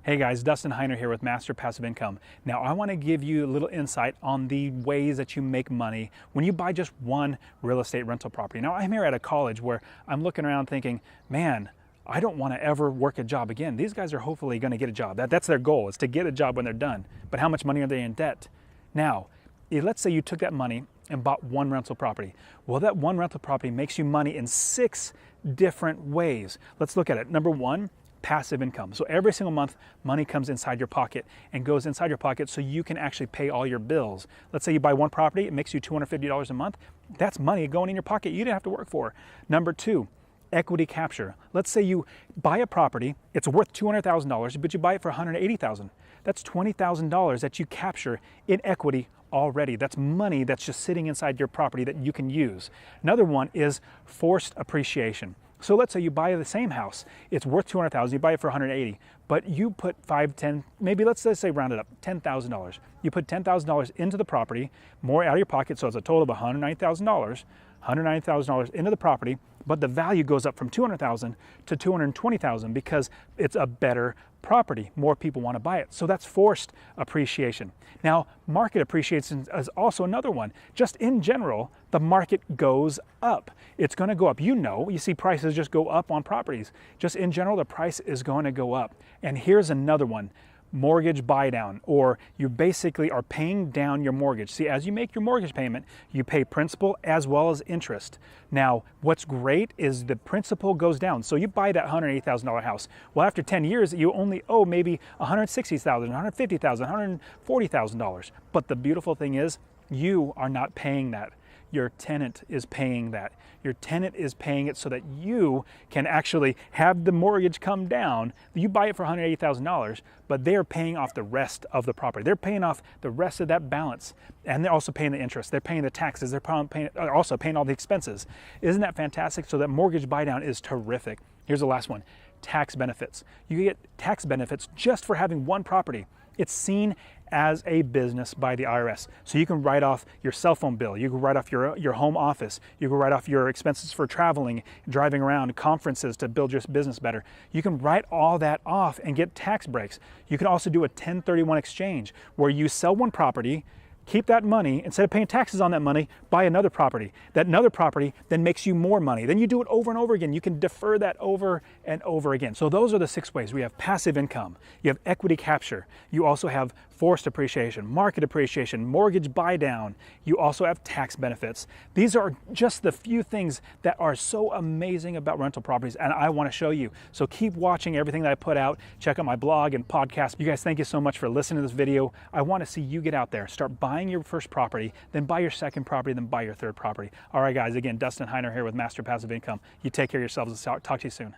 Hey guys, Dustin Heiner here with Master Passive Income. Now I want to give you a little insight on the ways that you make money when you buy just one real estate rental property. Now I'm here at a college where I'm looking around thinking, man, I don't want to ever work a job again. These guys are hopefully going to get a job. That's their goal, is to get a job when they're done. But how much money are they in debt? Now, let's say you took that money and bought one rental property. Well, that one rental property makes you money in 6 different ways. Let's look at it. Number one, passive income. So every single month, money comes inside your pocket and goes inside your pocket so you can actually pay all your bills. Let's say you buy one property, it makes you $250 a month. That's money going in your pocket you didn't have to work for. Number two, equity capture. Let's say you buy a property, it's worth $200,000, but you buy it for $180,000. That's $20,000 that you capture in equity already. That's money that's just sitting inside your property that you can use. Another one is forced appreciation. So let's say you buy the same house, it's worth $200,000, you buy it for $180,000, but you put 5, 10, maybe let's say round it up, $10,000. You put $10,000 into the property, more out of your pocket, so it's a total of $190,000 into the property, but the value goes up from $200,000 to $220,000 because it's a better property. More people want to buy it. So that's forced appreciation. Now, market appreciation is also another one. Just in general, the market goes up. It's going to go up. You see prices just go up on properties. Just in general, the price is going to go up. And here's another one. Mortgage buy down, or you basically are paying down your mortgage. See, as you make your mortgage payment, you pay principal as well as interest. Now, what's great is the principal goes down. So you buy that $180,000 house. Well, after 10 years, you only owe maybe $160,000, $150,000, $140,000. But the beautiful thing is, you are not paying that. Your tenant is paying that. Your tenant is paying it so that you can actually have the mortgage come down. You buy it for $180,000, but they're paying off the rest of the property. They're paying off the rest of that balance, and they're also paying the interest. They're paying the taxes. They're also paying all the expenses. Isn't that fantastic? So that mortgage buy down is terrific. Here's the last one, tax benefits. You get tax benefits just for having one property. It's seen as a business by the IRS. So you can write off your cell phone bill, you can write off your home office, you can write off your expenses for traveling, driving around, conferences to build your business better. You can write all that off and get tax breaks. You can also do a 1031 exchange where you sell one property, keep that money, instead of paying taxes on that money, buy another property. That another property then makes you more money. Then you do it over and over again. You can defer that over and over again. So those are the 6 ways. We have passive income, you have equity capture, you also have forced appreciation, market appreciation, mortgage buy down, you also have tax benefits. These are just the few things that are so amazing about rental properties, and I want to show you. So keep watching everything that I put out. Check out my blog and podcast. You guys, thank you so much for listening to this video. I want to see you get out there, start buying your first property, then buy your second property, then buy your third property. All right, guys, again, Dustin Heiner here with Master Passive Income. You take care of yourselves. Talk to you soon.